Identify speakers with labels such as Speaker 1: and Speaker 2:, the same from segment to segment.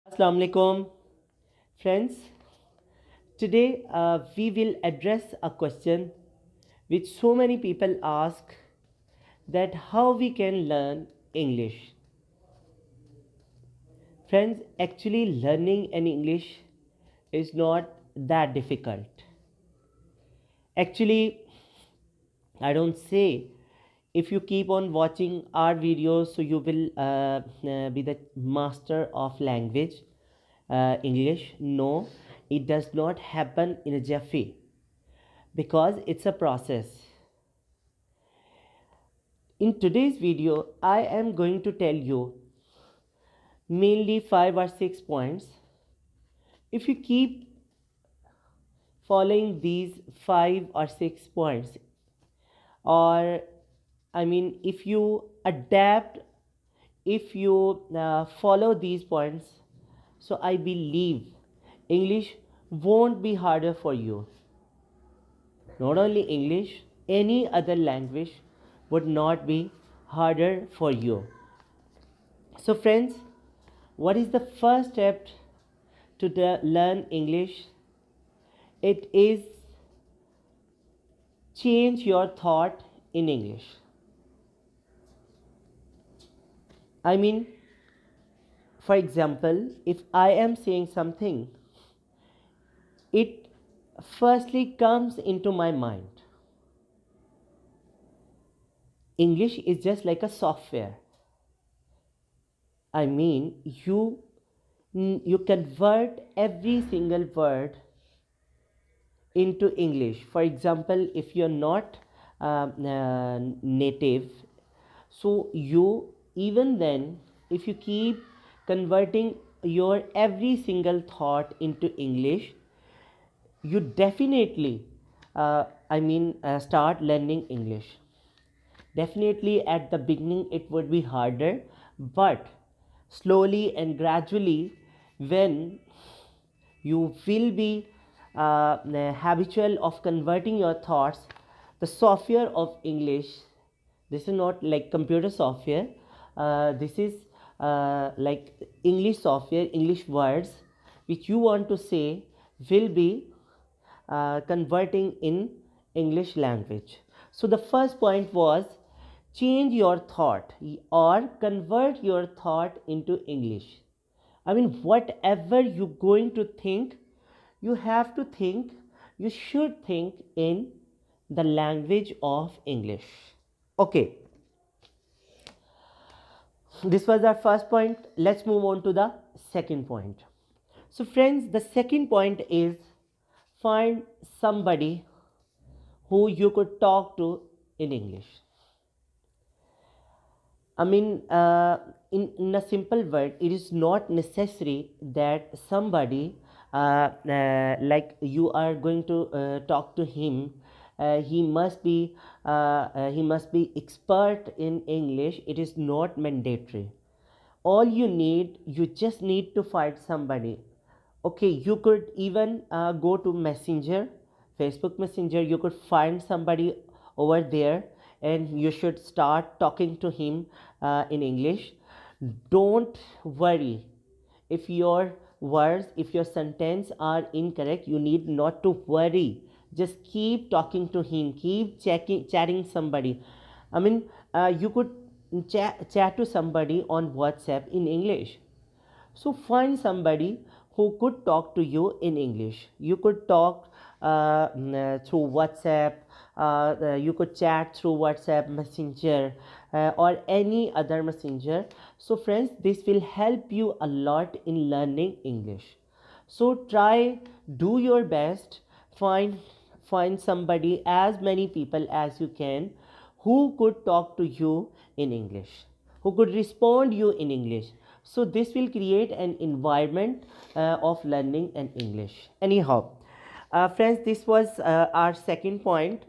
Speaker 1: Assalamu alaikum, friends. Today we will address a question which so many people ask, that how we can learn English. Friends, actually learning an English is not that difficult. Actually, I don't say if you keep on watching our videos, so you will be the master of language, English. No, it does not happen in a jiffy, because it's a process. In today's video, I am going to tell you mainly 5 or 6 points. If you keep following these 5 or 6 points, or if you adapt, if you follow these points, so I believe English won't be harder for you. Not only English, any other language would not be harder for you. So, friends, what is the first step to learn English? It is change your thought in English. For example, if I am saying something, it firstly comes into my mind. English is just like a software. You convert every single word into English. For example, if you're not native, so you, even then, if you keep converting your every single thought into English, you definitely start learning English. Definitely at the beginning it would be harder, but slowly and gradually, when you will be habitual of converting your thoughts, the software of English, this is not like computer software, this is like English software, English words which you want to say will be converting in English language. So the first point was change your thought or convert your thought into English. Whatever you're going to think, you have to think, you should think in the language of English. Okay, this was our first point. Let's move on to the second point. So, friends, the second point is find somebody who you could talk to in English. In a simple word, it is not necessary that somebody like you are going to talk to him. He must be expert in English. It is not mandatory. All you just need to find somebody. Okay, you could even go to Messenger, Facebook Messenger. You could find somebody over there, and you should start talking to him in English. Don't worry if your words, if your sentence are incorrect. You need not to worry. Just keep talking to him, keep chatting somebody. You could chat to somebody on WhatsApp in English. So find somebody who could talk to you in English. You could talk through WhatsApp, you could chat through WhatsApp Messenger, or any other messenger. So friends, this will help you a lot in learning English. So try, do your best, find somebody, as many people as you can, who could talk to you in English, who could respond you in English. So this will create an environment of learning an English. Anyhow, friends, this was our second point.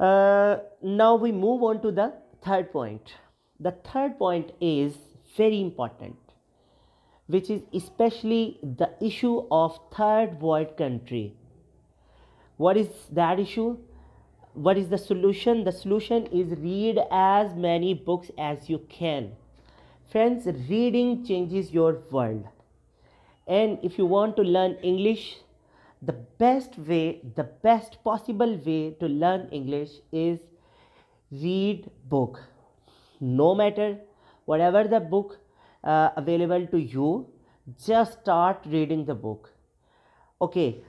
Speaker 1: Now we move on to the third point. The third point is very important, which is especially the issue of third world country. What is that issue? What is the solution? The solution is read as many books as you can. Friends, reading changes your world. And if you want to learn English, the best way, the best possible way to learn English is read book. No matter whatever the book available to you, just start reading the book. Okay,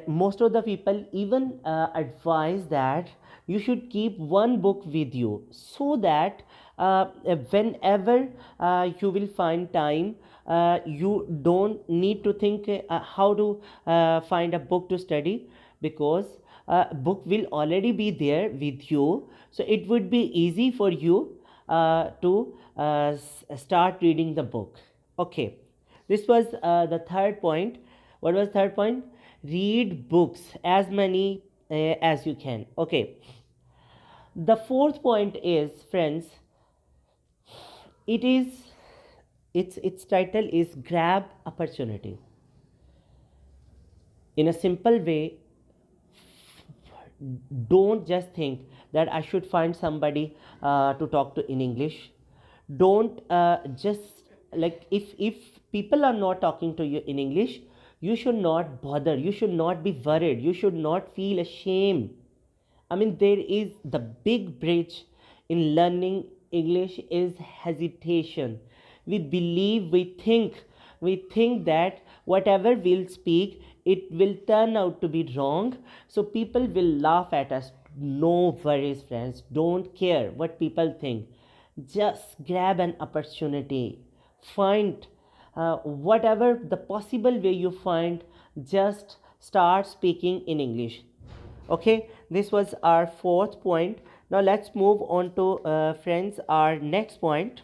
Speaker 1: most of the people even advise that you should keep one book with you, so that whenever you will find time, you don't need to think how to find a book to study, because book will already be there with you, so it would be easy for you to start reading the book. Okay, this was the third point. What was third point? Read books as many as you can. Okay, the fourth point is, friends, it is its title is grab opportunity. In a simple way, don't just think that I should find somebody to talk to in English. Don't just, like, if people are not talking to you in English, you should not bother, you should not be worried, you should not feel ashamed. I mean, there is the big bridge in learning English is hesitation. We think that whatever we'll speak, it will turn out to be wrong. So people will laugh at us. No worries, friends. Don't care what people think. Just grab an opportunity. Find whatever the possible way you find, just start speaking in English. Okay, this was our fourth point. Now let's move on to friends, our next point.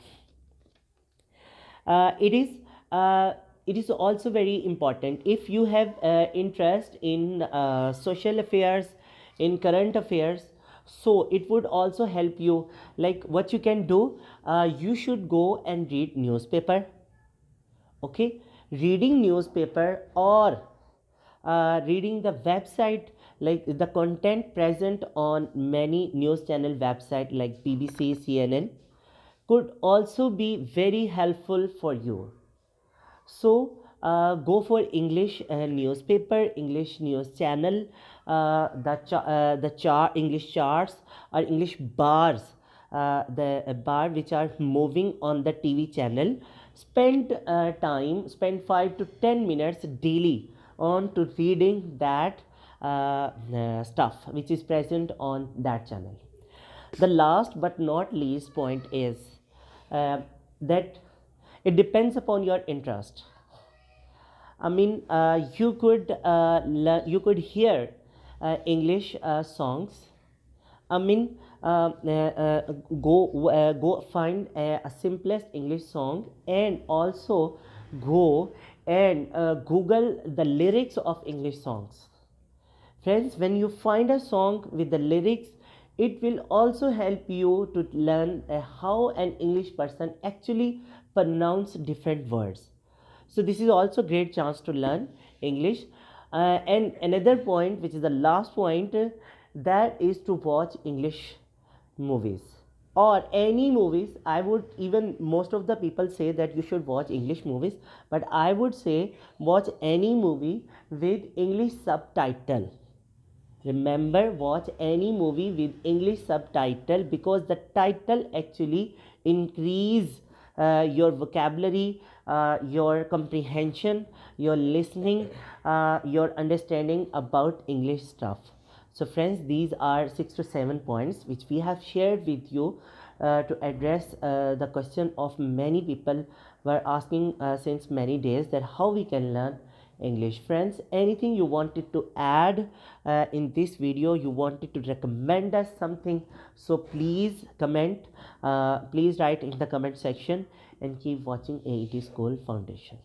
Speaker 1: It is also very important. If you have interest in social affairs, in current affairs, so it would also help you. Like, what you can do, you should go and read newspaper. Okay, reading newspaper, or reading the website, like the content present on many news channel website like BBC, CNN, could also be very helpful for you. So go for English newspaper, English news channel, the English charts or English bars, the bar which are moving on the TV channel. Spend 5 to 10 minutes daily on to reading that stuff which is present on that channel. The last but not least point is that it depends upon your interest. I mean, you could hear English songs. I mean, go find a simplest English song, and also go and Google the lyrics of English songs. Friends, when you find a song with the lyrics, it will also help you to learn how an English person actually pronounce different words. So this is also great chance to learn English. And another point, which is the last point, that is to watch English movies or any movies. I would, even most of the people say that you should watch English movies, but I would say watch any movie with English subtitle. Remember, watch any movie with English subtitle, because the title actually increase your vocabulary, your comprehension, your listening, your understanding about English stuff. So friends, these are 6 to 7 points which we have shared with you to address the question of many people were asking since many days, that how we can learn English. Friends, anything you wanted to add in this video, you wanted to recommend us something, so please comment, please write in the comment section, and keep watching AET School Foundation.